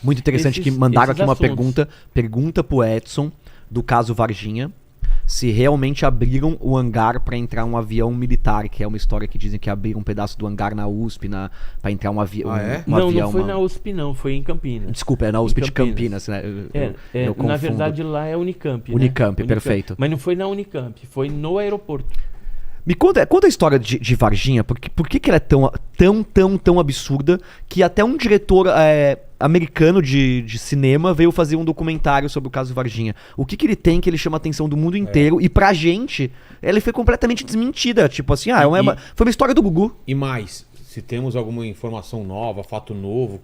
Muito interessante que mandaram aqui uma pergunta pro Edson do caso Varginha, se realmente abriram o hangar pra entrar um avião militar, que é uma história que dizem que abriram um pedaço do hangar na USP pra entrar um avião. Não foi na USP não, foi em Campinas. Desculpa, é na USP de Campinas, né? Eu na verdade lá é Unicamp, Unicamp, perfeito. Mas não foi na Unicamp, foi no aeroporto. Me conta a história de Varginha, por que ela é tão absurda que até um diretor americano de cinema veio fazer um documentário sobre o caso Varginha. O que ele tem que ele chama a atenção do mundo inteiro, e pra gente, ela foi completamente desmentida. Tipo assim, foi uma história do Gugu. E mais, se temos alguma informação nova, fato novo,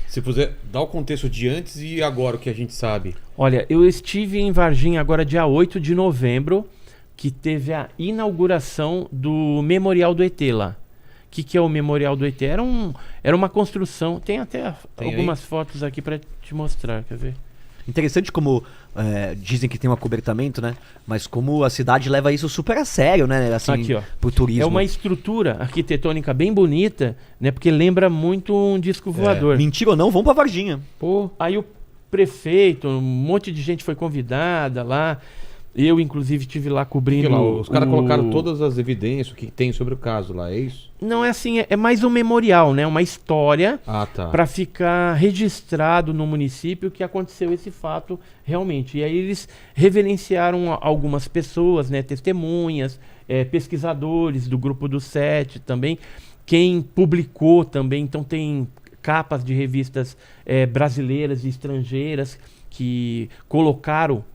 se puder dar o contexto de antes e agora o que a gente sabe. Olha, eu estive em Varginha agora dia 8 de novembro, que teve a inauguração do Memorial do ET lá. O que é o Memorial do ET? Era uma construção, tem até algumas fotos aqui para te mostrar, quer ver? Interessante como dizem que tem um acobertamento, né? Mas como a cidade leva isso super a sério, né? Assim, aqui, ó, pro turismo. É uma estrutura arquitetônica bem bonita, né? Porque lembra muito um disco voador. Mentira ou não, vamos pra Varginha. Pô, aí o prefeito, um monte de gente foi convidada lá. Eu, inclusive, estive lá cobrindo... Os caras colocaram todas as evidências que tem sobre o caso lá, é isso? Não, é assim, é mais um memorial, né? Uma história para ficar registrado no município que aconteceu esse fato realmente. E aí eles reverenciaram algumas pessoas, né? Testemunhas, pesquisadores do Grupo do 7 também. Quem publicou também, então tem capas de revistas brasileiras e estrangeiras que colocaram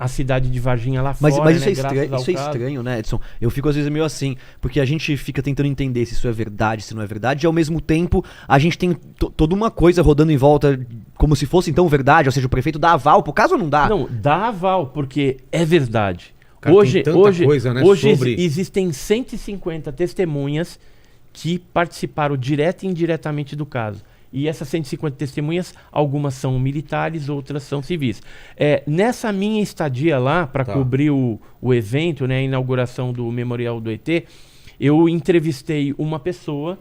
a cidade de Varginha lá fora, mas isso, né? Isso é estranho, né, Edson? Eu fico às vezes meio assim, porque a gente fica tentando entender se isso é verdade, se não é verdade, e ao mesmo tempo a gente tem toda uma coisa rodando em volta como se fosse então verdade, ou seja, o prefeito dá aval pro caso ou não dá? Não, dá aval, porque é verdade. Cara, hoje existem 150 testemunhas que participaram direta e indiretamente do caso. E essas 150 testemunhas, algumas são militares, outras são civis. Nessa minha estadia lá, para cobrir o evento, né, a inauguração do Memorial do ET, eu entrevistei uma pessoa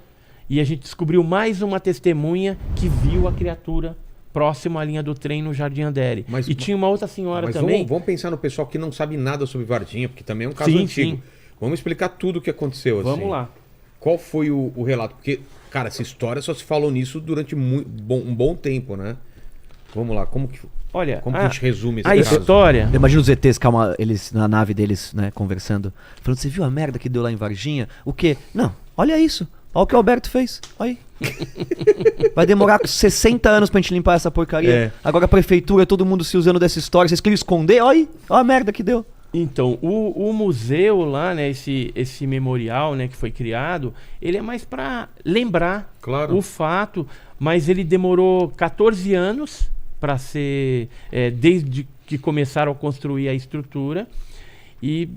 e a gente descobriu mais uma testemunha que viu a criatura próximo à linha do trem no Jardim Andere. E tinha uma outra senhora também... Vamos pensar no pessoal que não sabe nada sobre Varginha, porque também é um caso antigo. Sim. Vamos explicar tudo o que aconteceu. Vamos lá. Qual foi o relato? Porque... Cara, essa história só se falou nisso durante um bom tempo, né? Vamos lá, como que a gente resume esse caso? História... Eu imagino os ETs, eles na nave deles, né, conversando, falando, você viu a merda que deu lá em Varginha? O quê? Não, olha isso, olha o que o Alberto fez, olha aí. Vai demorar 60 anos pra gente limpar essa porcaria. Agora a prefeitura, todo mundo se usando dessa história, vocês queriam esconder, olha a merda que deu. Então, o museu lá, né, esse memorial, né, que foi criado, ele é mais para lembrar o fato, mas ele demorou 14 anos para ser, desde que começaram a construir a estrutura, e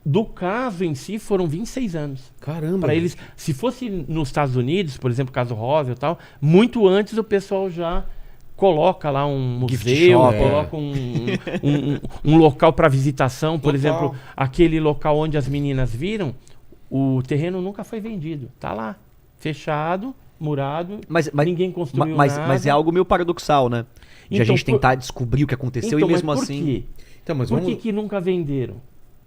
do caso em si foram 26 anos. Caramba! Para eles, se fosse nos Estados Unidos, por exemplo, o caso Roswell e tal, muito antes o pessoal já... coloca lá um museu, coloca um local para visitação. Por exemplo, aquele local onde as meninas viram, o terreno nunca foi vendido. Tá lá, fechado, murado, ninguém construiu nada. Mas é algo meio paradoxal, né? De a gente tentar descobrir o que aconteceu e mesmo assim... Quê? Então, mas por que nunca venderam?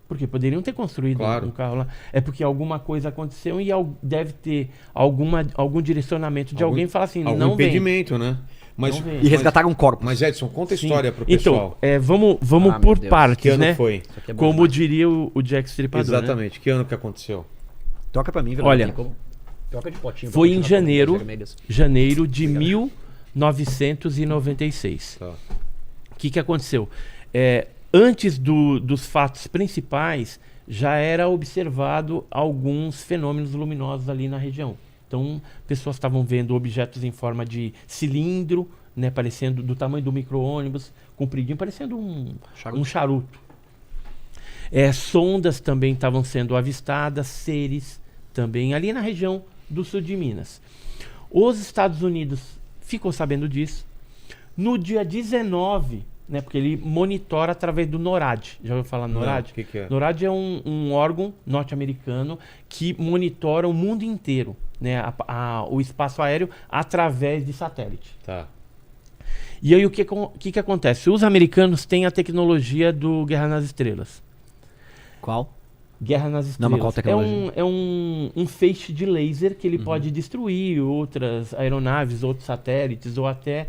Porque poderiam ter construído um carro lá. É porque alguma coisa aconteceu e deve ter algum direcionamento de alguém falar assim, não vem. Impedimento, né? E resgataram corpos. Mas Edson, conta a história pro pessoal. Então, vamos por partes, que ano né? foi? Como diria o Jack Stripador. Exatamente. Né? Que ano que aconteceu? Toca pra mim, velho. Olha, toca de potinho, foi em janeiro de 1996. O que aconteceu? Antes dos fatos principais, já era observado alguns fenômenos luminosos ali na região. Então, pessoas estavam vendo objetos em forma de cilindro, né, parecendo do tamanho do micro-ônibus, compridinho, parecendo um charuto. Sondas também estavam sendo avistadas, seres também, ali na região do sul de Minas. Os Estados Unidos ficou sabendo disso. No dia 19, né, porque ele monitora através do NORAD. Já ouviu falar no NORAD? O que é? NORAD é um órgão norte-americano que monitora o mundo inteiro, né, o espaço aéreo através de satélite. Tá. E aí o que acontece? Os americanos têm a tecnologia do Guerra nas Estrelas. Qual? Guerra nas Estrelas. Não, mas qual tecnologia? É um feixe de laser que ele pode destruir outras aeronaves, outros satélites, ou até,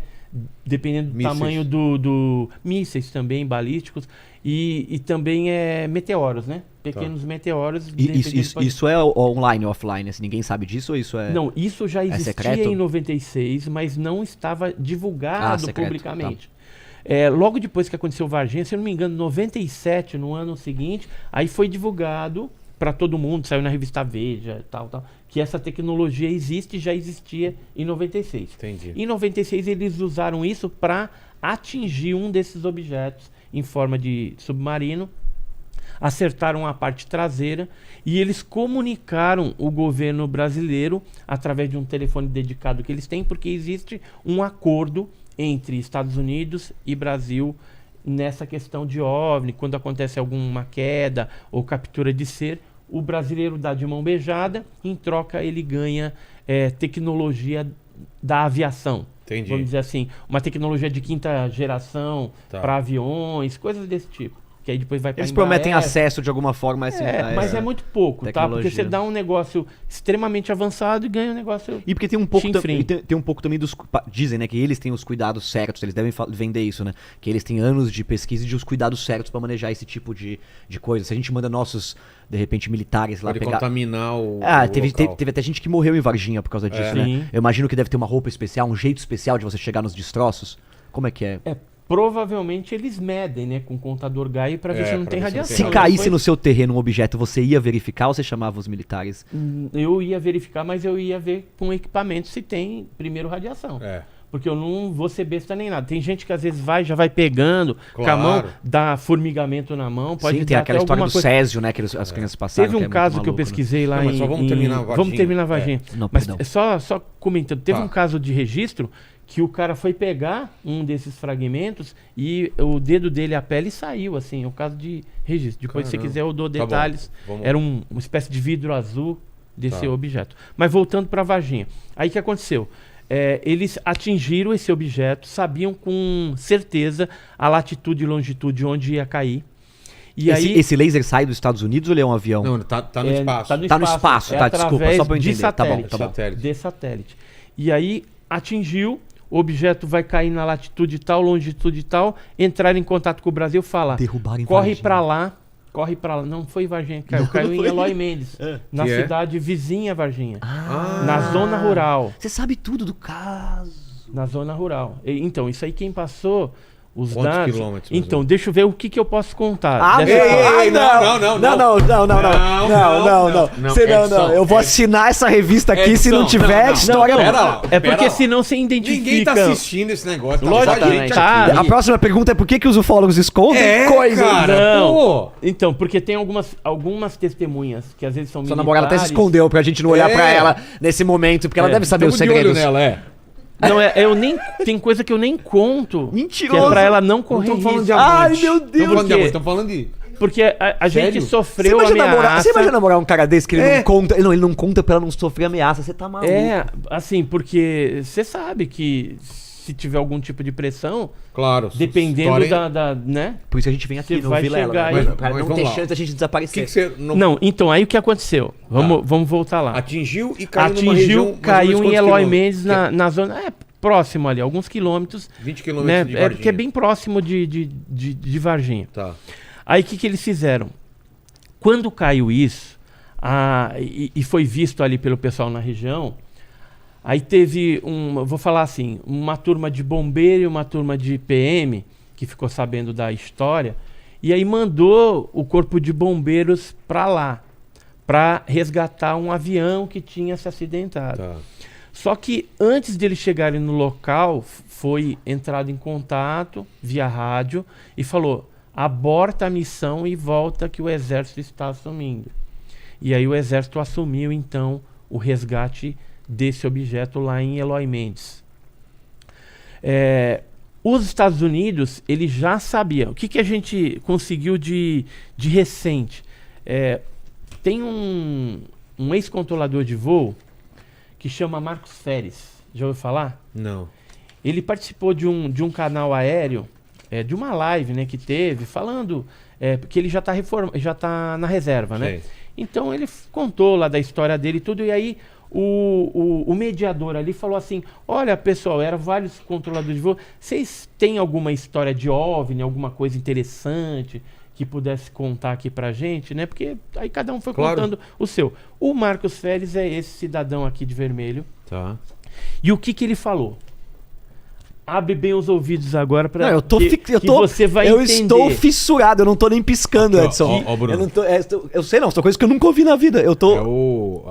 dependendo do tamanho do mísseis também, balísticos, e também meteoros, né? Pequenos meteoros. Isso é online ou offline? Assim, ninguém sabe disso ou isso é... Não, isso já existia secreto? em 96, mas não estava divulgado secreto, publicamente. Logo depois que aconteceu Varginha, se eu não me engano, 97, no ano seguinte, aí foi divulgado para todo mundo, saiu na revista Veja, tal, que essa tecnologia existe e já existia em 96. Entendi. Em 96 eles usaram isso para atingir um desses objetos em forma de submarino, acertaram a parte traseira e eles comunicaram o governo brasileiro através de um telefone dedicado que eles têm, porque existe um acordo entre Estados Unidos e Brasil nessa questão de OVNI. Quando acontece alguma queda ou captura de ser, o brasileiro dá de mão beijada, em troca ele ganha tecnologia da aviação. Entendi. Vamos dizer assim, uma tecnologia de quinta geração para aviões, coisas desse tipo. Que aí depois vai para Eles prometem acesso de alguma forma a essa mas é muito pouco, tá? Porque você dá um negócio extremamente avançado e ganha um negócio. E porque tem um pouco tem um pouco também dos... Dizem, né, que eles têm os cuidados certos, eles devem vender isso, né? Que eles têm anos de pesquisa e de os cuidados certos para manejar esse tipo de coisa. Se a gente manda nossos, de repente, militares lá Pode pegar... contaminar o teve até gente que morreu em Varginha por causa disso, né? Sim. Eu imagino que deve ter uma roupa especial, um jeito especial de você chegar nos destroços. Como é que é? Provavelmente eles medem, né, com contador Geiger para ver se não tem radiação. Se caísse no seu terreno um objeto, você ia verificar ou você chamava os militares? Eu ia verificar, mas eu ia ver com equipamento se tem primeiro radiação. Porque eu não vou ser besta nem nada. Tem gente que às vezes já vai pegando com a mão, dá formigamento na mão, pode Sim, tem aquela história do Césio, né, que as crianças passaram. Teve um caso que eu pesquisei lá mas só vamos terminar a Varginha. Vamos terminar a Varginha. Não, mas perdão. só comentando, teve um caso de registro que o cara foi pegar um desses fragmentos e o dedo dele, a pele saiu, assim, é um caso de registro. Depois, se você quiser, eu dou detalhes. Era uma espécie de vidro azul desse objeto. Mas voltando para a Varginha. Aí o que aconteceu? Eles atingiram esse objeto, sabiam com certeza a latitude e longitude onde ia cair. E esse laser sai dos Estados Unidos ou ele é um avião? Não, tá no espaço. Tá no espaço, tá, desculpa, só pra eu entender. De satélite. E aí atingiu, o objeto vai cair na latitude tal, longitude tal, entrar em contato com o Brasil, falar, corre para lá. Não foi Varginha, caiu em Eloy Mendes, na cidade vizinha Varginha, na zona rural. Você sabe tudo do caso. Na zona rural. Então, isso aí quem passou os Quantos dados. quilômetros? Então, deixa eu ver o que eu posso contar. Não. Eu vou assinar essa revista aqui se não tiver história. Porque senão você identifica. Ninguém tá assistindo esse negócio. Logicamente. A próxima pergunta é por que os ufólogos escondem coisas? Não. Então, porque tem algumas testemunhas que às vezes são Sua militares. namorada até se escondeu pra gente não olhar pra ela nesse momento, porque ela deve saber os segredos. Não, tem coisa que eu nem conto. Mentiroso. Que é pra ela não correr Não tô falando risco. de amante. Ai, meu Deus. Estão falando de... Porque a gente sofreu você ameaça. imagina namorar um cara desse que ele não conta. Não, ele não conta pra ela não sofrer ameaça. Você tá maluco. Assim, porque você sabe que se tiver algum tipo de pressão, claro, dependendo né? Por isso a gente vem aqui no Vilela, pra não ter chance da gente desaparecer. Não, então aí o que aconteceu? Vamos voltar lá. Atingiu e caiu numa região, caiu em Eloy Mendes na zona próximo ali, alguns quilômetros. 20 quilômetros de Varginha. Porque é bem próximo de Varginha. Tá. Aí o que eles fizeram? Quando caiu isso, e foi visto ali pelo pessoal na região, aí teve vou falar assim, uma turma de bombeiro e uma turma de PM, que ficou sabendo da história, e aí mandou o corpo de bombeiros para lá, para resgatar um avião que tinha se acidentado. Tá. Só que antes de eles chegarem no local, foi entrado em contato via rádio e falou, aborta a missão e volta que o exército está assumindo. E aí o exército assumiu então o resgate desse objeto lá em Eloy Mendes. Os Estados Unidos, ele já sabia. O que a gente conseguiu de recente? Tem um ex-controlador de voo que chama Marcos Feres. Já ouviu falar? Não. ele participou de um canal aéreo, de uma live, né, que teve, falando que ele já tá na reserva, né? Sei. Então ele contou lá da história dele e tudo, e aí o mediador ali falou assim: olha, pessoal, eram vários controladores de voo, vocês têm alguma história de OVNI, alguma coisa interessante que pudesse contar aqui pra gente, né? Porque aí cada um foi contando o seu. O Marcos Férez é esse cidadão aqui de vermelho. Tá. E o que ele falou? Abre bem os ouvidos agora para que você vai eu entender. estou fissurado, eu não tô nem piscando, Aqui, ó, Edson. ó, Bruno. Eu não tô, eu sei não, são coisas que eu nunca ouvi na vida. Eu tô.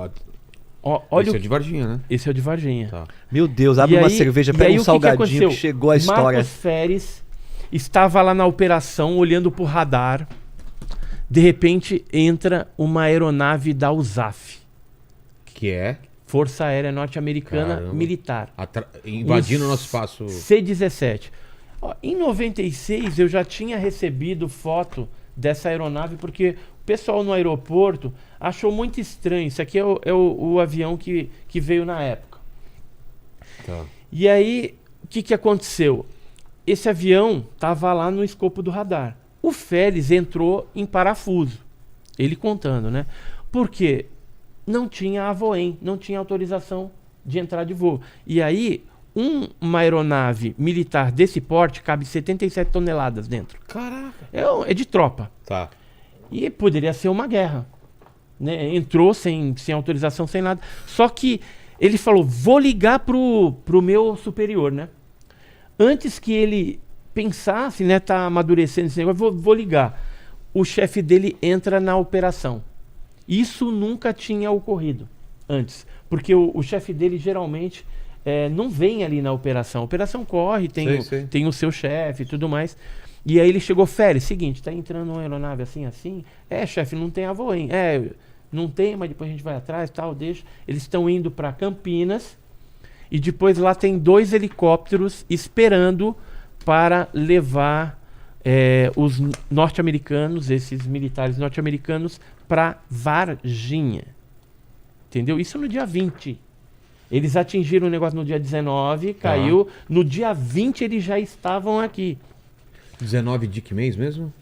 Olha, esse é de Varginha, né? Esse é o de Varginha. Tá. Meu Deus, abre uma cerveja, pega um salgadinho que chegou a história. Marcos Férez estava lá na operação, olhando pro radar. De repente, entra uma aeronave da USAF. Que é? Força Aérea Norte-Americana Militar. Invadindo o nosso espaço. C-17. Em 96, eu já tinha recebido foto dessa aeronave, porque o pessoal no aeroporto achou muito estranho. Isso aqui é o avião que veio na época. Tá. E aí, o que aconteceu? Esse avião estava lá no escopo do radar. O Férez entrou em parafuso. Ele contando, né? Porque não tinha AVOEM, não tinha autorização de entrar de voo. E aí, uma aeronave militar desse porte cabe 77 toneladas dentro. Caraca. É de tropa. Tá. E poderia ser uma guerra. Né? Entrou sem autorização, sem nada. Só que ele falou: vou ligar pro meu superior, né? Antes que ele pensasse, né, tá amadurecendo esse negócio, vou ligar. O chefe dele entra na operação. Isso nunca tinha ocorrido antes. Porque o chefe dele geralmente não vem ali na operação. A operação corre, tem o seu chefe e tudo mais. E aí ele chegou: Férez, seguinte, tá entrando uma aeronave assim. Chefe, não tem AVOEM. Não tem, mas depois a gente vai atrás, tal, deixa. Eles estão indo para Campinas e depois lá tem 2 helicópteros esperando para levar os norte-americanos, esses militares norte-americanos, para Varginha. Entendeu? Isso no dia 20. Eles atingiram o negócio no dia 19, caiu. No dia 20 eles já estavam aqui. 19 de que mês mesmo?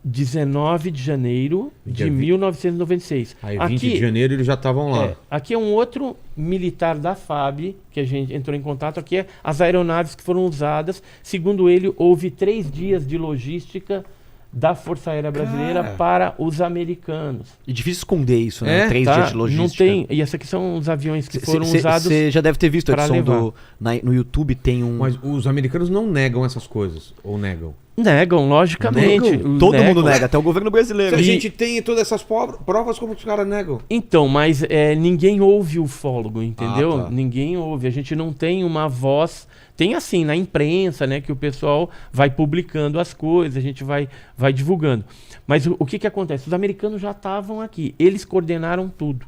19 de janeiro de 1996. Aí 20 de janeiro eles já estavam lá. Aqui é um outro militar da FAB, que a gente entrou em contato. Aqui é as aeronaves que foram usadas. Segundo ele, houve 3 dias de logística da Força Aérea Brasileira para os americanos. É difícil esconder isso, né? 3 dias de logística. Não tem. E esses aqui são os aviões que foram usados. Você já deve ter visto, Edson, no YouTube tem um... Mas os americanos não negam essas coisas, ou negam? Negam, logicamente. Todo mundo nega, até o governo brasileiro. Se a gente tem todas essas provas, como que os caras negam? Então, mas ninguém ouve o ufólogo, entendeu? Ah, tá. Ninguém ouve. A gente não tem uma voz... Tem assim, na imprensa, né, que o pessoal vai publicando as coisas, a gente vai divulgando. Mas o que acontece? Os americanos já estavam aqui, eles coordenaram tudo.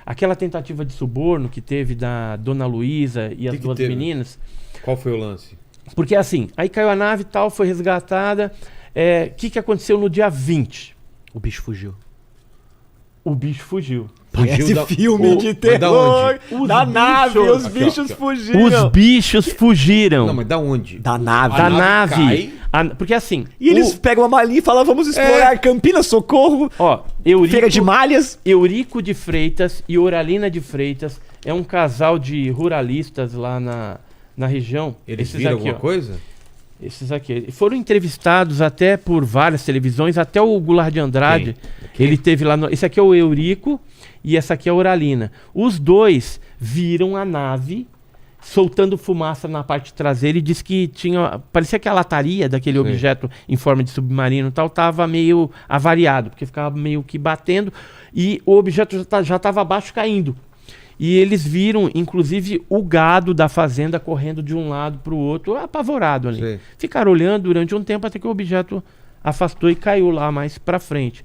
Aquela tentativa de suborno que teve da Dona Luísa e as 2 meninas... Qual foi o lance? Porque assim, aí caiu a nave e tal, foi resgatada. O que aconteceu no dia 20? O bicho fugiu. O bicho fugiu. Parece filme de terror. Da nave, os bichos fugiram. Os bichos fugiram. Não, mas da onde? Da nave. Da nave. Porque assim... E eles pegam uma malinha e falam: vamos explorar Campinas, socorro. Feira de Malhas. Eurico de Freitas e Oralina de Freitas é um casal de ruralistas lá na região. Eles viram alguma coisa? Esses aqui. Foram entrevistados até por várias televisões, até o Goulart de Andrade. Ele teve lá... Esse aqui é o Eurico e essa aqui é a Oralina. Os 2 viram a nave soltando fumaça na parte traseira e disse que tinha... Parecia que a lataria daquele objeto em forma de submarino e tal estava meio avariado, porque ficava meio que batendo e o objeto já estava abaixo caindo. E eles viram, inclusive, o gado da fazenda correndo de um lado para o outro, apavorado ali. Sim. Ficaram olhando durante um tempo até que o objeto afastou e caiu lá mais para frente.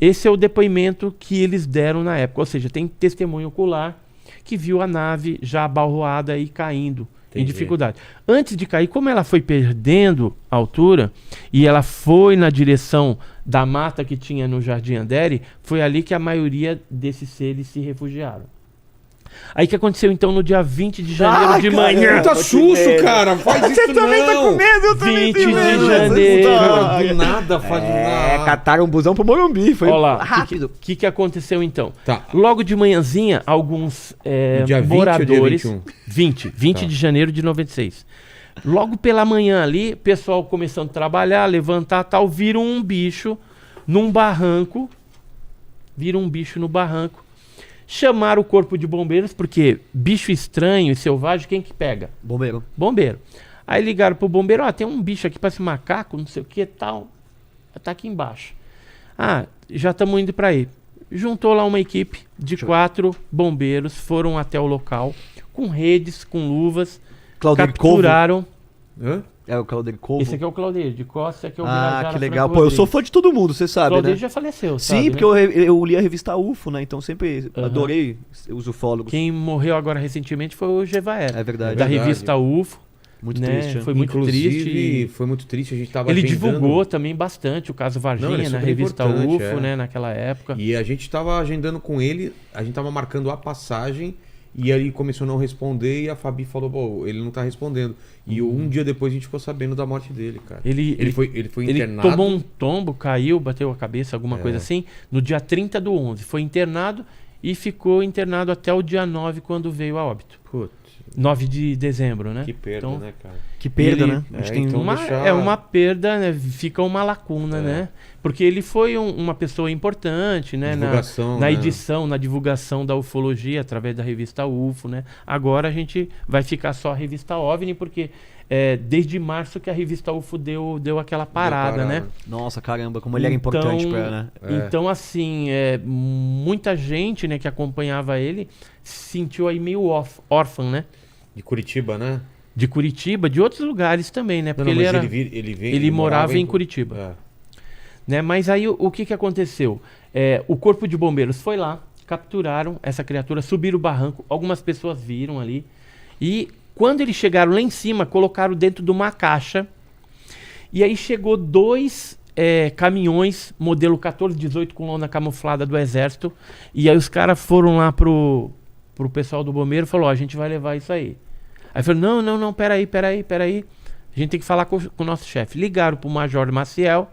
Esse é o depoimento que eles deram na época. Ou seja, tem testemunho ocular que viu a nave já abalroada e caindo em dificuldade. Antes de cair, como ela foi perdendo altura e ela foi na direção da mata que tinha no Jardim Andere, foi ali que a maioria desses seres se refugiaram. Aí o que aconteceu então no dia 20 de janeiro de manhã? Puta susto, cara. Faz isso Você também tá com medo, eu também 20 tenho de medo. janeiro. Cara, do nada faz nada. Cataram um busão pro Morumbi, foi Olha lá, rápido. o que aconteceu então? Tá. Logo de manhãzinha, alguns No dia 20 ou moradores... dia 20 Tá. de janeiro de 96. Logo pela manhã ali, pessoal começando a trabalhar, levantar tal, viram um bicho num barranco. Viram um bicho no barranco. Chamaram o corpo de bombeiros, porque bicho estranho e selvagem, quem que pega? Bombeiro. Bombeiro. Aí ligaram pro bombeiro, tem um bicho aqui, parece um macaco, não sei o que tal. Tá aqui embaixo. Já estamos indo para aí. Juntou lá uma equipe de 4 bombeiros, foram até o local, com redes, com luvas, Claudir capturaram... Hã? É o Claudir Covo. Esse aqui é o Claudir, de Costa, que é o Birajara que legal. Franco Pô, eu sou Rodrigues. fã de todo mundo, você sabe, Claudir né? já faleceu, Sim, sabe, porque né? eu li a revista UFO, né? Então sempre Aham. adorei os ufólogos. Quem morreu agora recentemente foi o Gevaer, É verdade. da verdade. revista UFO. Muito né? triste. Foi muito Inclusive, triste. foi muito triste. A gente tava Ele agendando... divulgou também bastante o caso Não, ele Varginha é na super revista importante, UFO, é. né? Naquela época. E a gente tava agendando com ele, a gente tava marcando a passagem e aí começou a não responder e a Fabi falou, pô, ele não tá respondendo. E um dia depois a gente ficou sabendo da morte dele, cara. Ele foi Ele internado. tomou um tombo, caiu, bateu a cabeça, alguma coisa assim, no dia 30 do 11. Foi internado e ficou internado até o dia 9, quando veio a óbito. Putz, 9 de dezembro, né? que perda, Então, né, cara? Que perda, Ele- né? A gente É, tem então- deixar- É uma perda, né? Fica uma lacuna, É. né? Porque ele foi uma pessoa importante, né? Divulgação, na né? edição, na divulgação da ufologia através da revista UFO, né? Agora a gente vai ficar só a revista OVNI, porque desde março que a revista UFO deu aquela parada, né? Nossa, caramba, como ele era importante pra, né? Então, assim, muita gente, né, que acompanhava ele se sentiu aí meio órfão, né? De Curitiba, né? De Curitiba, de outros lugares também, né? Porque Não, ele mas era... ele morava em Curitiba. É. Né? Mas aí o que aconteceu? O corpo de bombeiros foi lá, capturaram essa criatura, subiram o barranco, algumas pessoas viram ali. E quando eles chegaram lá em cima, colocaram dentro de uma caixa. E aí chegou 2 caminhões, modelo 1418 com lona camuflada do Exército. E aí os caras foram lá pro pessoal do bombeiro e falou, a gente vai levar isso aí. Aí falou, não, peraí. A gente tem que falar com o nosso chefe. Ligaram pro Major Maciel.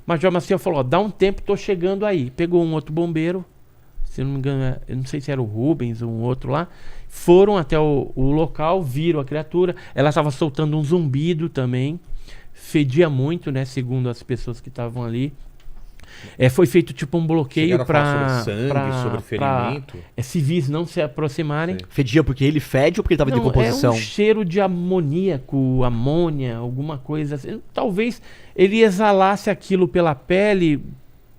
Major Maciel falou, dá um tempo, tô chegando aí. Pegou um outro bombeiro, se não me engano, eu não sei se era o Rubens ou um outro lá. Foram até o local, viram a criatura. Ela estava soltando um zumbido também. Fedia muito, né? Segundo as pessoas que estavam ali. Foi feito tipo um bloqueio Chegaram a falar para sobre sangue, sobre ferimento. civis não se aproximarem. Sei. Fedia porque ele fede ou porque ele tava em Não, decomposição? é um cheiro de amoníaco, amônia, alguma coisa assim. Talvez ele exalasse aquilo pela pele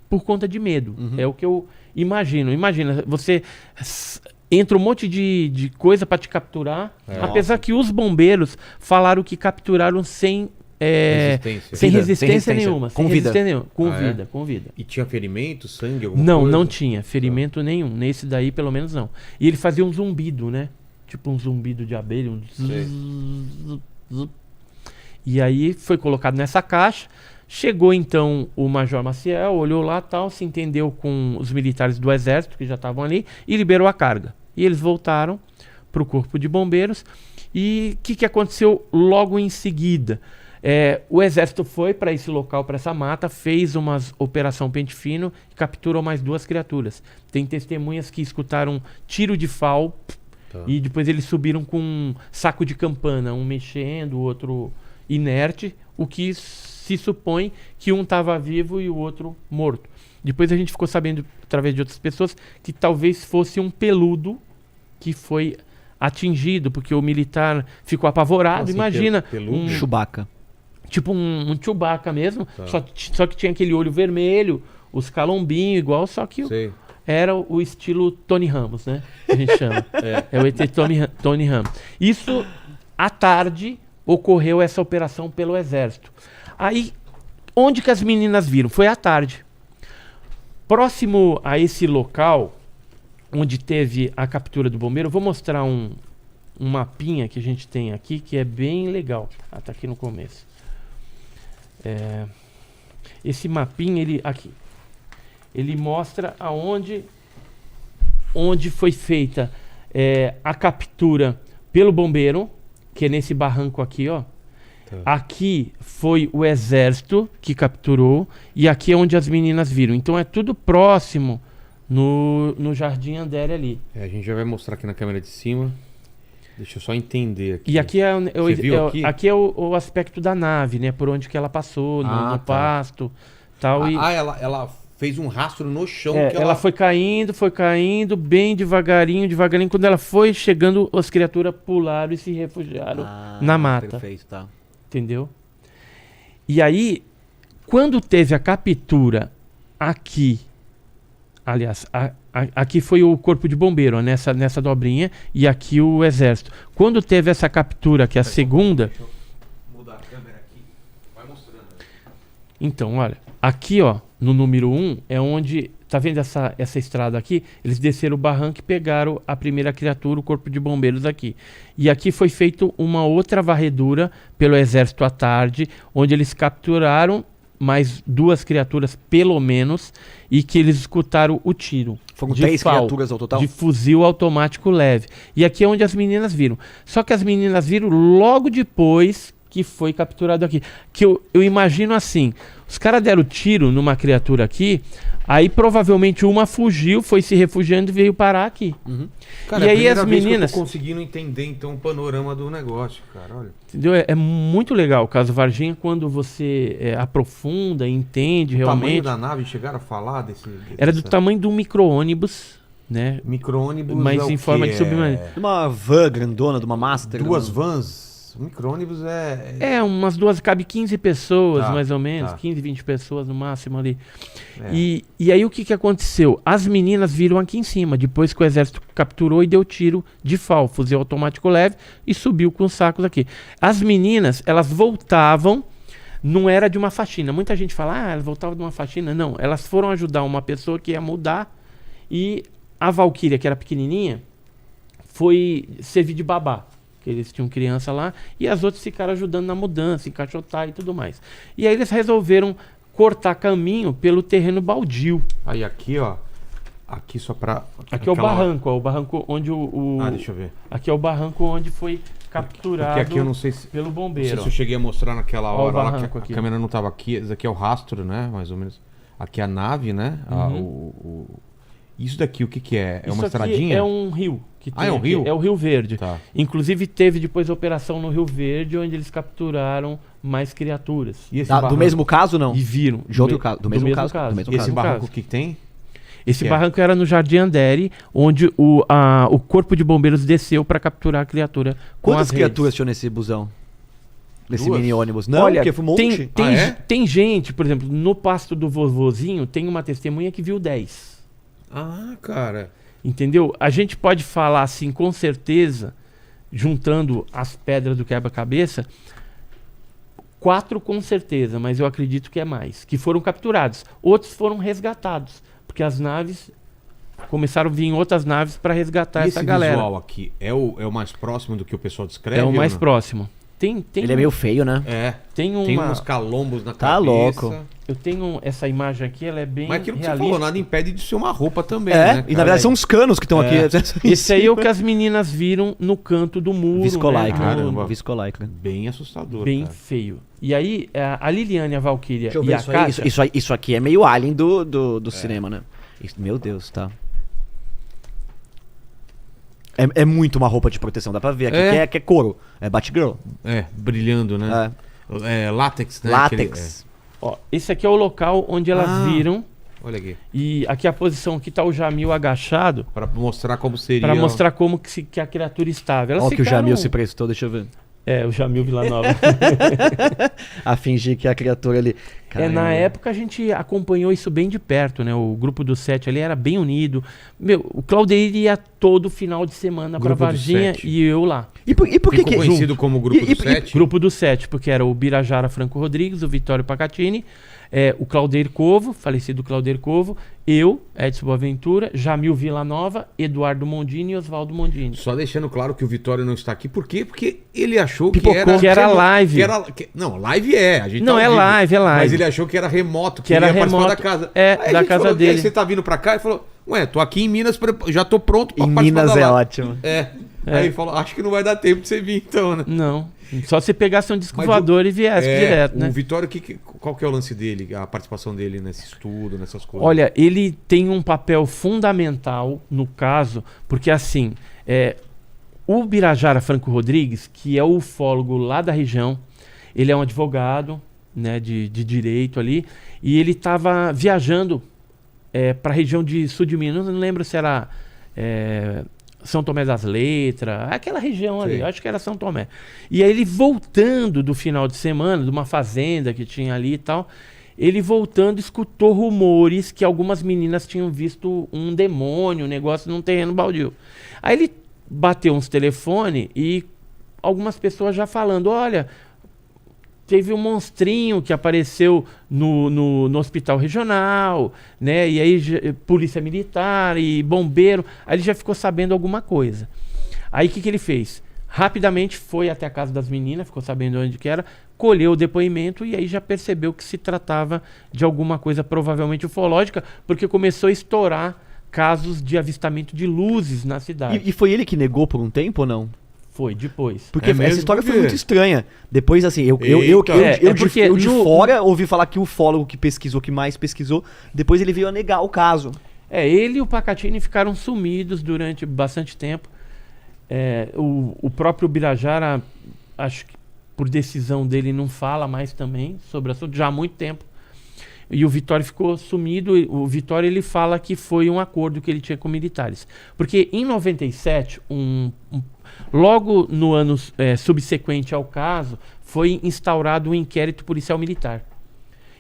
por conta de medo. É o que eu imagino. Imagina, você entra um monte de coisa para te capturar. Apesar que os bombeiros falaram que capturaram sem resistência nenhuma. Com vida. Com vida. E tinha ferimento, sangue, alguma Não, coisa? não tinha ferimento nenhum. Nesse daí, pelo menos, não. E ele fazia um zumbido, né? Tipo um zumbido de abelha. E aí foi colocado nessa caixa. Chegou então o Major Maciel, olhou lá tal, se entendeu com os militares do Exército que já estavam ali e liberou a carga. E eles voltaram para o Corpo de Bombeiros. E o que aconteceu logo em seguida? O Exército foi para esse local, para essa mata, fez uma operação pente fino e capturou mais 2 criaturas. Tem testemunhas que escutaram tiro de FAL e depois eles subiram com um saco de campana, um mexendo, o outro inerte, o que se supõe que um estava vivo e o outro morto. Depois a gente ficou sabendo, através de outras pessoas, que talvez fosse um peludo que foi atingido, porque o militar ficou apavorado. Assim, imagina, peludo? Chewbacca. tipo um Chewbacca mesmo, Tá. só que tinha aquele olho vermelho, os calombinhos igual, só que Sei. era o estilo Tony Ramos, né? Que a gente chama. É o ET Tony Ramos. Isso, à tarde, ocorreu essa operação pelo Exército. Aí, onde que as meninas viram? Foi à tarde. Próximo a esse local, onde teve a captura do bombeiro, eu vou mostrar um mapinha que a gente tem aqui, que é bem legal. Tá aqui no começo. Esse mapinha, ele mostra onde foi feita a captura pelo bombeiro, que é nesse barranco aqui, ó. Tá. Aqui foi o exército que capturou e aqui é onde as meninas viram. Então é tudo próximo no Jardim Andere ali. A gente já vai mostrar aqui na câmera de cima. Deixa eu só entender aqui. E aqui Você viu aqui? aqui é o aspecto da nave, né? Por onde que ela passou, no Tá. pasto, tal. Ela fez um rastro no chão. Que ela foi caindo, bem devagarinho. Quando ela foi chegando, as criaturas pularam e se refugiaram na mata. Perfeito, tá. Entendeu? E aí, quando teve a captura aqui, aliás, aqui foi o corpo de bombeiro, ó, nessa dobrinha, e aqui o exército. Quando teve essa captura, que é a segunda... Deixa eu mudar a câmera aqui. Vai mostrando. Então, olha, aqui, ó, no número 1, é onde... Tá vendo essa estrada aqui? Eles desceram o barranco e pegaram a primeira criatura, o corpo de bombeiros aqui. E aqui foi feita uma outra varredura pelo exército à tarde, onde eles capturaram mais 2 criaturas, pelo menos, e que eles escutaram o tiro. Foram 3 criaturas ao total? De fuzil automático leve. E aqui é onde as meninas viram. Só que as meninas viram logo depois que foi capturado aqui. Que eu imagino assim, os caras deram tiro numa criatura aqui, aí provavelmente uma fugiu, foi se refugiando e veio parar aqui. Uhum. Cara, E é a aí primeira as vez que meninas... eu tô conseguindo entender então o panorama do negócio, cara. Olha. Entendeu? É muito legal o caso Varginha quando você aprofunda, entende O tamanho realmente. da nave, chegaram a falar Era do tamanho de um micro-ônibus, né? Micro-ônibus Mas é o em forma quê? de submarino. De uma van grandona, de uma Master. Duas de uma- vans. O micro-ônibus é... Umas duas, cabe 15 pessoas, Tá, mais ou menos, tá. 15, 20 pessoas no máximo ali. É. E aí o que aconteceu? As meninas viram aqui em cima, depois que o exército capturou e deu tiro de FAL, fuzil automático leve, e subiu com os sacos aqui. As meninas, elas voltavam, não era de uma faxina. Muita gente fala, elas voltavam de uma faxina. Não, elas foram ajudar uma pessoa que ia mudar, e a Valkyria, que era pequenininha, foi servir de babá. Eles tinham criança lá, e as outras ficaram ajudando na mudança, encaixotar e tudo mais. E aí eles resolveram cortar caminho pelo terreno baldio. Aí aqui, ó. Aqui só pra... Aqui é o barranco, ó, o barranco onde deixa eu ver. Aqui é o barranco onde foi capturado Porque aqui eu não sei se... pelo Não sei bombeiro. se eu cheguei a mostrar naquela Ó, o hora lá barranco que a aqui. câmera não tava aqui. Esse aqui é o rastro, né? Mais ou menos. Aqui é a nave, né? Isso daqui, o que que é? É Isso uma aqui estradinha? é um rio. Que tem é um aqui. rio? É o Rio Verde. Tá. Inclusive teve depois a operação no Rio Verde, onde eles capturaram mais criaturas. E esse Ah, do barranco, mesmo caso, não? E viram. De outro caso. Do mesmo caso. caso. Do mesmo esse caso. barranco, caso. o que que tem? Esse Que é? barranco era no Jardim Andere, onde o corpo de bombeiros desceu para capturar a criatura com Quantas as redes. criaturas tinham nesse busão? Nesse Duas? mini ônibus? Não, Olha, porque foi um monte. tem gente, por exemplo, no pasto do vovozinho, tem uma testemunha que viu 10. Ah, cara. Entendeu? A gente pode falar assim, com certeza, juntando as pedras do quebra-cabeça, 4 com certeza, mas eu acredito que é mais, que foram capturados. Outros foram resgatados, porque as naves começaram a vir outras naves para resgatar E essa esse galera. visual aqui é o mais próximo do que o pessoal descreve? É o ou mais não? próximo. Tem Ele é meio feio, né? É. tem Tem uma, uns calombos na Tá cabeça. louco. eu tenho essa imagem aqui, ela é bem Mas aquilo que você realista. falou, nada impede de ser uma roupa também, É, né? e na cara? verdade são os canos que estão aqui. Esse aí é o que as meninas viram no canto do muro, Viscolaica. né? Caramba. Viscolaica. Bem assustador, Bem cara. feio. E aí, a Liliane, a Valkyria Deixa eu e ver a isso aí. Kátia... Isso aqui é meio alien do cinema, né? Meu Deus, tá. É muito uma roupa de proteção, dá pra ver aqui que é couro. É Batgirl. É, brilhando, né? É látex, né? Látex. Ó, esse aqui é o local onde elas Ah. viram. Olha aqui. E aqui a posição, aqui tá o Jamil agachado, Pra mostrar como seria. para mostrar como que a criatura estava. Elas Olha que o ficaram- Jamil se prestou, deixa eu ver. É, o Jamil Villanova. A fingir que é a criatura ali. Na Caramba. época a gente acompanhou isso bem de perto, né? O grupo do 7 ali era bem unido. Meu, o Claudeir ia todo final de semana pra Grupo do Varginha 7. e eu lá. E por que Ficou que... conhecido como Grupo E- do e- 7? Grupo do 7, porque era o Birajara Franco Rodrigues, o Vitório Pacatini, o Claudeir Covo, falecido Claudeir Covo, eu, Edson Boaventura, Jamil Villanova, Eduardo Mondini e Oswaldo Mondini. Só deixando claro que o Vitório não está aqui. Por quê? Porque ele achou que era live. Não, live é. A gente não, tá é live, é live. Mas ele achou que era remoto, que era remoto da casa. Aí da casa dele. Aí você tá vindo pra cá e falou, ué, tô aqui em Minas, já tô pronto pra participar Minas da é live. ótimo. Aí ele falou, acho que não vai dar tempo de você vir então, né? Não, só se pegasse um disco voador e viesse direto, né? O Vitório, qual que é o lance dele, a participação dele nesse estudo, nessas coisas? Olha, ele tem um papel fundamental no caso, porque assim, o Birajara Franco Rodrigues, que é o ufólogo lá da região, ele é um advogado, né, de direito ali, e ele estava viajando para a região de sul de Minas, não lembro se era São Tomé das Letras, aquela região ali, acho que era São Tomé. E aí ele voltando do final de semana, de uma fazenda que tinha ali e tal, ele voltando escutou rumores que algumas meninas tinham visto um demônio, um negócio num terreno baldio. Aí ele bateu uns telefones e algumas pessoas já falando, olha, teve um monstrinho que apareceu no hospital regional, né? E aí polícia militar e bombeiro. Aí ele já ficou sabendo alguma coisa. Aí o que ele fez? Rapidamente foi até a casa das meninas, ficou sabendo onde que era, colheu o depoimento e aí já percebeu que se tratava de alguma coisa provavelmente ufológica, porque começou a estourar casos de avistamento de luzes na cidade. E foi ele que negou por um tempo ou não? Foi, depois. Porque essa história foi muito estranha. Depois, assim, eu de fora ouvi falar que o ufólogo que mais pesquisou, depois ele veio a negar o caso. Ele e o Pacatini ficaram sumidos durante bastante tempo. O próprio Birajara, acho que por decisão dele, não fala mais também sobre o assunto, já há muito tempo. E o Vitório ficou sumido. O Vitório, ele fala que foi um acordo que ele tinha com militares. Porque em 97, logo no ano subsequente ao caso, foi instaurado um inquérito policial militar.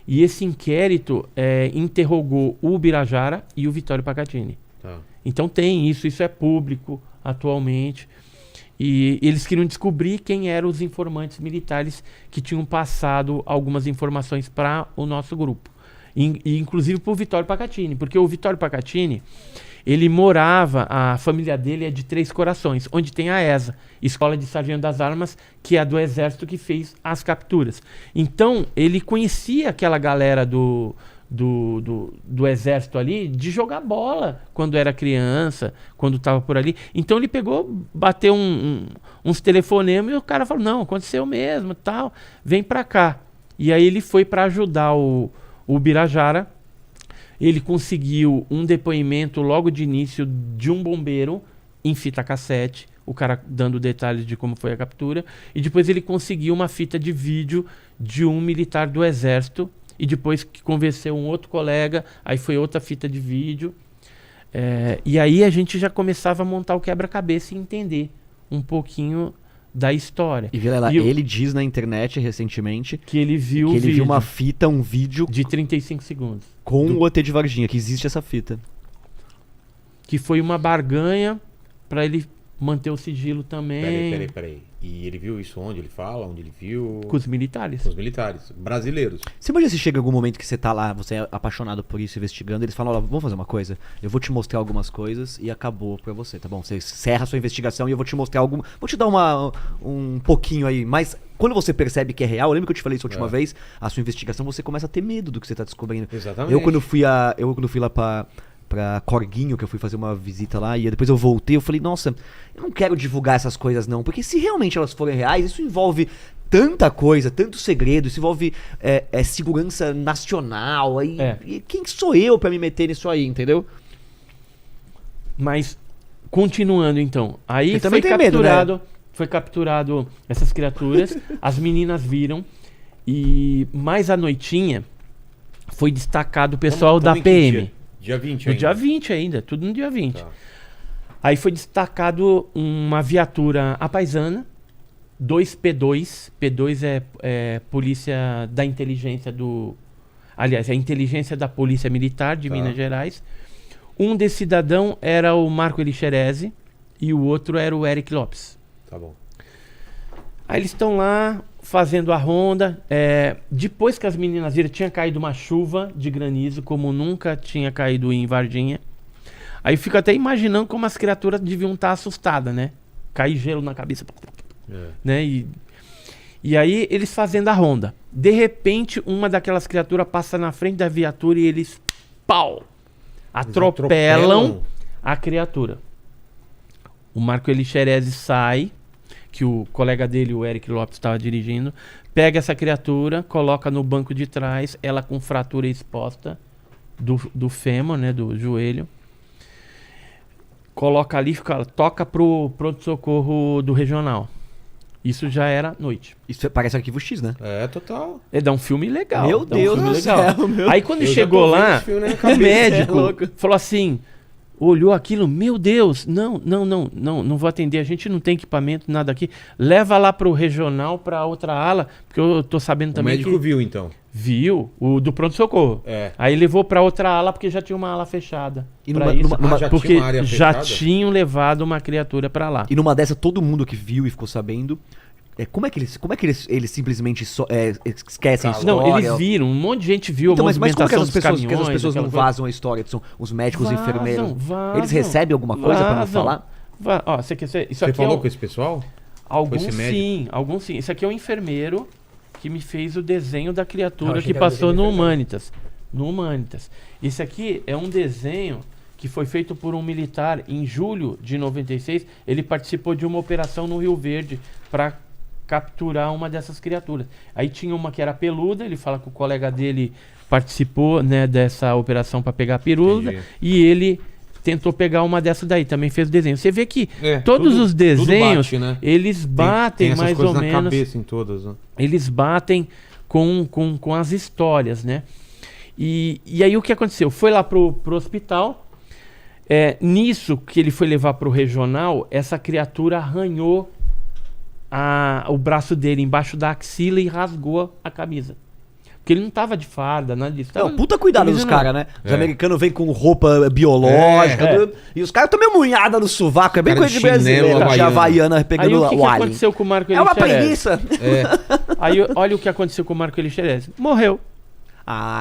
E esse inquérito interrogou o Birajara e o Vitório Pacatini. Então tem isso é público atualmente. E eles queriam descobrir quem eram os informantes militares que tinham passado algumas informações para o nosso grupo. E inclusive para o Vitório Pacatini, porque o Vitório Pacatini, ele morava, a família dele é de Três Corações, onde tem a ESA, Escola de Sargento das Armas, que é a do Exército que fez as capturas. Então, ele conhecia aquela galera do Exército ali de jogar bola quando era criança, quando estava por ali. Então, ele pegou, bateu uns telefonemas e o cara falou, não, aconteceu mesmo, tal, vem pra cá. E aí ele foi para ajudar o Birajara. Ele conseguiu um depoimento logo de início de um bombeiro em fita cassete, o cara dando detalhes de como foi a captura, e depois ele conseguiu uma fita de vídeo de um militar do Exército, e depois que convenceu um outro colega, aí foi outra fita de vídeo, e aí a gente já começava a montar o quebra-cabeça e entender um pouquinho da história. E Vilela, ele diz na internet recentemente que ele viu uma fita, um vídeo de 35 segundos com o OT de Varginha, que existe essa fita. Que foi uma barganha para ele manter o sigilo também. Peraí. E ele viu isso onde? Ele fala? Onde ele viu? Com os militares. Com os militares. Brasileiros. Você imagina se chega algum momento que você tá lá, você é apaixonado por isso, investigando, eles falam, vamos fazer uma coisa? Eu vou te mostrar algumas coisas e acabou pra você, tá bom? Você encerra a sua investigação e eu vou te mostrar vou te dar um pouquinho aí, mas quando você percebe que é real, lembra que eu te falei isso a última vez? A sua investigação, você começa a ter medo do que você tá descobrindo. Exatamente. Eu quando fui lá pra Corguinho, que eu fui fazer uma visita lá, e depois eu voltei, eu falei, nossa, eu não quero divulgar essas coisas não, porque se realmente elas forem reais, isso envolve tanta coisa, tanto segredo, isso envolve segurança nacional, aí, e quem sou eu pra me meter nisso aí, entendeu? Mas, continuando então, aí foi capturado, medo, né? Foi capturado essas criaturas, as meninas viram, e mais à noitinha foi destacado o pessoal da PM. Dia 20 no ainda. dia 20 ainda, tudo no dia 20. Tá. Aí foi destacado uma viatura apaisana, 2 P2. P2 é polícia da inteligência aliás, a inteligência da Polícia Militar de Minas Gerais. Um desse cidadão era o Marco Elixerese e o outro era o Eric Lopes. Tá bom. Aí eles estão lá, fazendo a ronda. Depois que as meninas viram, tinha caído uma chuva de granizo, como nunca tinha caído em Varginha. Aí eu fico até imaginando como as criaturas deviam estar assustadas, né? Cair gelo na cabeça. Né? E aí eles fazendo a ronda. De repente, uma daquelas criaturas passa na frente da viatura e eles, pau! Atropelam a criatura. O Marco Elixerese sai, que o colega dele, o Eric Lopes, estava dirigindo, pega essa criatura, coloca no banco de trás, ela com fratura exposta do fêmur, né, do joelho. Coloca ali, toca pro pronto-socorro do regional. Isso já era noite. Isso parece Arquivo X, né? Total. Dá um filme legal. Meu Deus do céu, meu. Aí quando chegou lá, o médico falou assim, olhou aquilo, meu Deus, não vou atender, a gente não tem equipamento, nada aqui. Leva lá pro regional, pra outra ala, porque eu tô sabendo também que... O médico viu, então? Viu, o do pronto-socorro. Aí levou pra outra ala, porque já tinha uma ala fechada. E porque tinha uma área já fechada? tinham levado uma criatura pra lá. E numa dessa, todo mundo que viu e ficou sabendo... Como é que eles simplesmente esquecem a história? Não, eles viram, um monte de gente viu então, a movimentação mas como dos que caminhões. as pessoas não vazam a história? São os médicos e enfermeiros. Eles recebem alguma coisa pra não falar? Ó, você aqui falou com esse pessoal? Alguns sim. Esse aqui é um enfermeiro que me fez o desenho da criatura que passou no Humanitas. Esse aqui é um desenho que foi feito por um militar em julho de 96. Ele participou de uma operação no Rio Verde para capturar uma dessas criaturas. Aí tinha uma que era peluda, ele fala que o colega dele participou, né, dessa operação para pegar a peluda. Entendi. E ele tentou pegar uma dessas daí, também fez o desenho. Você vê que todos os desenhos, bate, né? Eles batem tem mais ou menos... na cabeça em todas, né? Eles batem com as histórias, né? E aí o que aconteceu? Foi lá pro hospital, nisso que ele foi levar pro regional, essa criatura arranhou o braço dele embaixo da axila e rasgou a camisa. Porque ele não tava de farda, nada disso. Puta cuidado dos caras, né? Os americanos vêm com roupa biológica. E os caras tomam munhada no sovaco. É bem coisa de brasileiro. A Havaiana pegando o que aconteceu com o Marco Elixerese? É uma preguiça. Aí olha o que aconteceu com o Marco Elixerese. Morreu.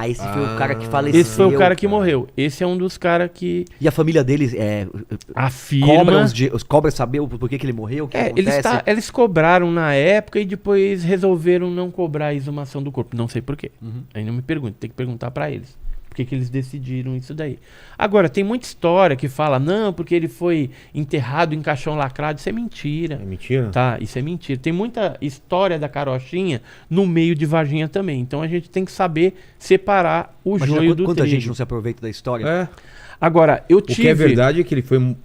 Esse foi o cara que faleceu. Esse foi o cara que morreu. Esse é um dos caras que... E a família deles afirma... Os cobras saber por que ele morreu, o que acontece? Eles cobraram na época e depois resolveram não cobrar a exumação do corpo. Não sei por quê. Aí não me pergunte, tem que perguntar pra eles. Por que eles decidiram isso daí? Agora, tem muita história que fala, não, porque ele foi enterrado em caixão lacrado. Isso é mentira. É mentira? Tá, isso é mentira. Tem muita história da carochinha no meio de Varginha também. Então a gente tem que saber separar o joio do trigo. Quanta gente não se aproveita da história? Agora, eu tive... O que é verdade é que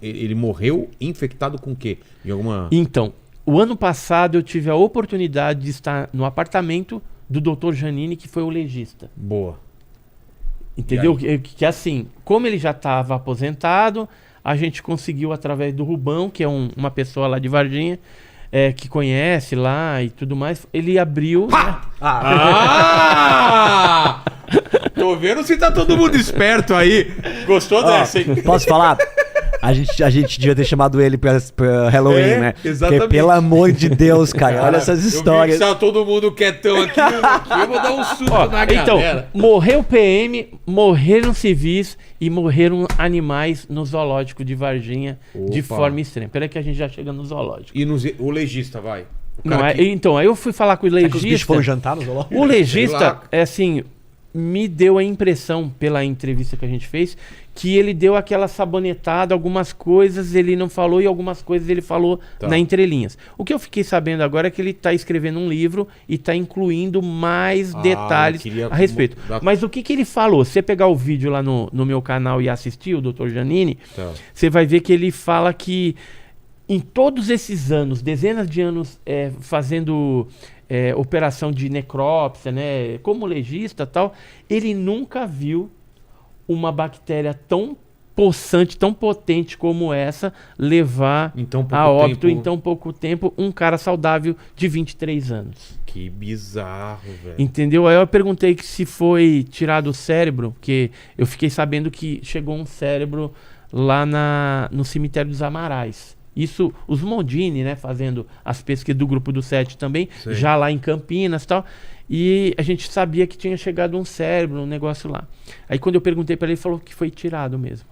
ele morreu infectado com o quê? De alguma... Então, o ano passado eu tive a oportunidade de estar no apartamento do Dr. Janine, que foi o legista. Boa. Entendeu? Que assim, como ele já estava aposentado, a gente conseguiu através do Rubão, que é uma pessoa lá de Varginha, que conhece lá e tudo mais, ele abriu... Tô vendo se tá todo mundo esperto aí. Gostou dessa, hein? Posso falar? A gente devia ter chamado ele pra Halloween, né? Exatamente. Porque, pelo amor de Deus, cara, olha essas histórias. Eu vi que tá todo mundo quietão aqui, eu vou dar um susto na galera. Então, morreu PM, morreram civis e morreram animais no zoológico de Varginha de forma extrema. Peraí que a gente já chega no zoológico. E o legista, vai? Então, aí eu fui falar com o legista... os bichos foram jantar no zoológico? O legista, assim... me deu a impressão, pela entrevista que a gente fez, que ele deu aquela sabonetada, algumas coisas ele não falou e algumas coisas ele falou na entrelinhas. O que eu fiquei sabendo agora é que ele está escrevendo um livro e está incluindo mais detalhes a respeito. Mas o que ele falou? Se você pegar o vídeo lá no meu canal e assistir, o Dr. Janine, você vai ver que ele fala que em todos esses anos, dezenas de anos fazendo... operação de necrópsia, né? Como legista e tal, ele nunca viu uma bactéria tão possante, tão potente como essa, levar a óbito em tão pouco tempo um cara saudável de 23 anos. Que bizarro, velho. Entendeu? Aí eu perguntei que se foi tirado o cérebro, porque eu fiquei sabendo que chegou um cérebro lá no cemitério dos Amarais. Isso, os Mondini, né, fazendo as pesquisas do Grupo do 7 também, Sei. já lá em Campinas e tal. E a gente sabia que tinha chegado um cérebro, um negócio lá. Aí quando eu perguntei para ele, ele falou que foi tirado mesmo.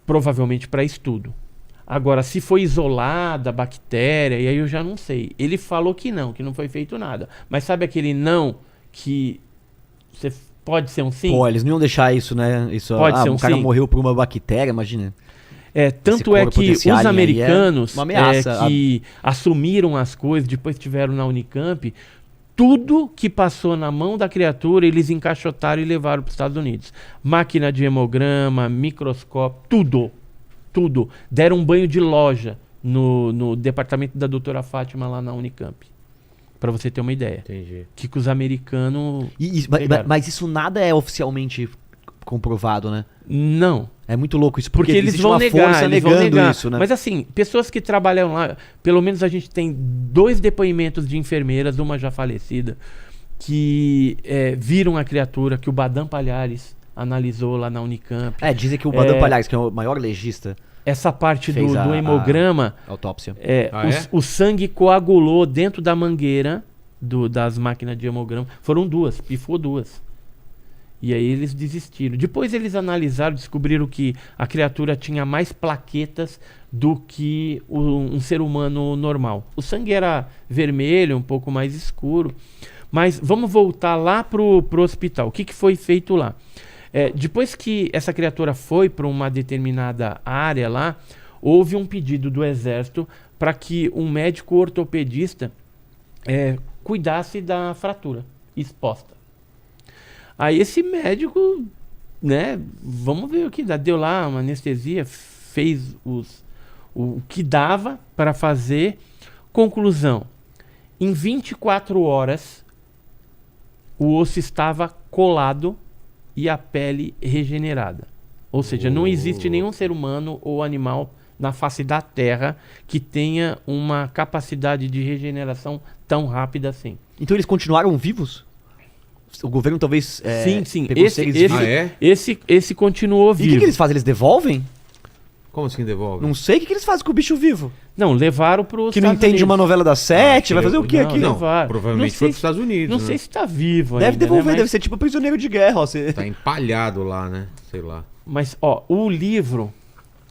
Provavelmente para estudo. Agora, se foi isolada a bactéria, e aí eu já não sei. Ele falou que não foi feito nada. Mas sabe aquele não que você pode ser um sim? Pô, eles não iam deixar isso, né? Isso, Pode ser um o cara sim. morreu por uma bactéria, imagina. Tanto é corpo que desse os alien aí é americanos uma ameaça. que assumiram as coisas, depois estiveram na Unicamp, tudo que passou na mão da criatura, eles encaixotaram e levaram para os Estados Unidos. Máquina de hemograma, microscópio, tudo. Deram um banho de loja no departamento da doutora Fátima lá na Unicamp. Para você ter uma ideia. Entendi. Que os americanos... Mas isso nada é oficialmente comprovado, né? Não. É muito louco isso, Porque eles existe vão uma negar, força eles vão negando negar. isso, né? Mas assim, pessoas que trabalham lá, pelo menos a gente tem 2 depoimentos de enfermeiras, uma já falecida, que viram a criatura, que o Badam Palhares analisou lá na Unicamp. Dizem que o Badam Palhares, que é o maior legista, Essa parte fez do hemograma, a autópsia. o sangue coagulou dentro da mangueira das máquinas de hemograma. Foram 2, pifou 2. E aí eles desistiram. Depois eles analisaram, descobriram que a criatura tinha mais plaquetas do que um ser humano normal. O sangue era vermelho, um pouco mais escuro. Mas vamos voltar lá pro hospital. O que foi feito lá? Depois que essa criatura foi para uma determinada área lá, houve um pedido do Exército para que um médico ortopedista cuidasse da fratura exposta. Aí esse médico, né, vamos ver o que dá. Deu lá uma anestesia, fez o que dava para fazer. Conclusão, em 24 horas o osso estava colado e a pele regenerada. Ou seja, não existe nenhum ser humano ou animal na face da Terra que tenha uma capacidade de regeneração tão rápida assim. Então eles continuaram vivos? O governo talvez sim. pegou seres vivos. Esse continuou E o vivo. que eles fazem? Eles devolvem? Como assim devolve? Não sei o que eles fazem com o bicho vivo. Não, levaram para os Que não entende uma novela das 7, vai fazer o quê não, aqui? não. Levaram. Provavelmente foi para os Estados Unidos. Não sei se está vivo Deve ainda, devolver, né? deve ser tipo prisioneiro de guerra. Ó, Tá empalhado lá, né? Sei lá. Mas, o livro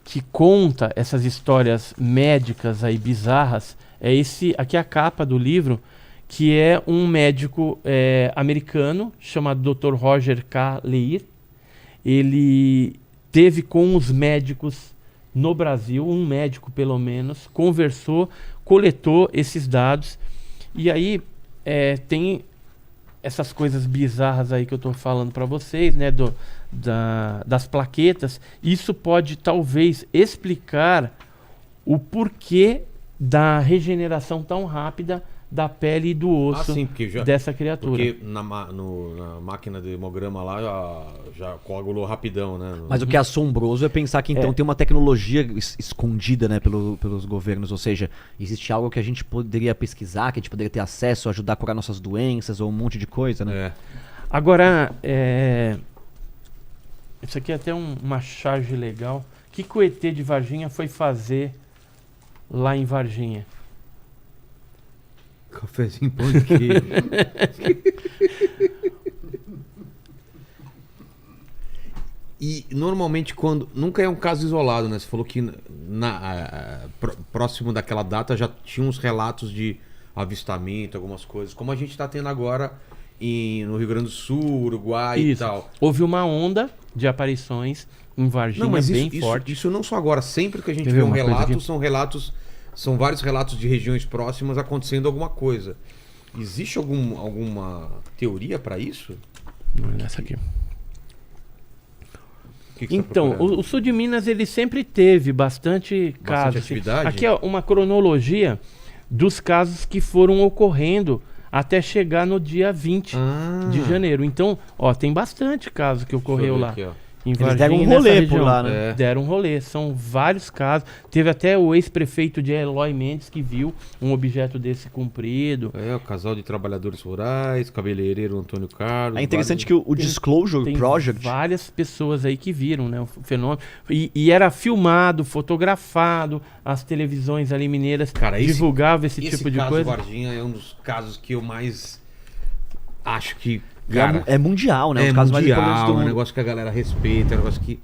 que conta essas histórias médicas aí bizarras é esse, aqui é a capa do livro, que é um médico americano chamado Dr. Roger K. Leir. Ele teve com os médicos no Brasil, um médico pelo menos, conversou, coletou esses dados, e aí tem essas coisas bizarras aí que eu estou falando para vocês, né, das plaquetas. Isso pode talvez explicar o porquê da regeneração tão rápida da pele e do osso dessa criatura. Porque na máquina de hemograma lá já coagulou rapidão, né? Mas o que é assombroso é pensar que então tem uma tecnologia escondida, né, pelos governos. Ou seja, existe algo que a gente poderia pesquisar, que a gente poderia ter acesso, ajudar a curar nossas doenças ou um monte de coisa, né? Agora, isso aqui é até uma charge legal. O que o ET de Varginha foi fazer lá em Varginha? Cafézinho, pão de queijo. E normalmente quando... Nunca é um caso isolado, né? Você falou que próximo daquela data já tinha uns relatos de avistamento, algumas coisas. Como a gente está tendo agora no Rio Grande do Sul, Uruguai e tal. Houve uma onda de aparições em Varginha bem forte. Isso não só agora. Sempre que a gente vê um relato, são vários relatos de regiões próximas acontecendo alguma coisa. Existe alguma teoria para isso? Essa aqui. Que então, o sul de Minas ele sempre teve bastante casos. Atividade? Aqui é uma cronologia dos casos que foram ocorrendo até chegar no dia 20 de janeiro. Então, tem bastante caso que ocorreu lá. Aqui, em Eles Varginha, deram um nessa rolê por região. lá, né? Deram um rolê. São vários casos. Teve até o ex-prefeito de Eloy Mendes que viu um objeto desse comprido. O casal de trabalhadores rurais, cabeleireiro Antônio Carlos. É interessante que o Disclosure Tem Project... várias pessoas aí que viram, né, o fenômeno. E era filmado, fotografado, as televisões ali mineiras divulgavam esse tipo de coisa. Esse caso Varginha é um dos casos que eu mais acho que... Cara, é mundial, né? É Os casos mais importantes do mundial, é um mundo. negócio que a galera respeita, é um negócio que...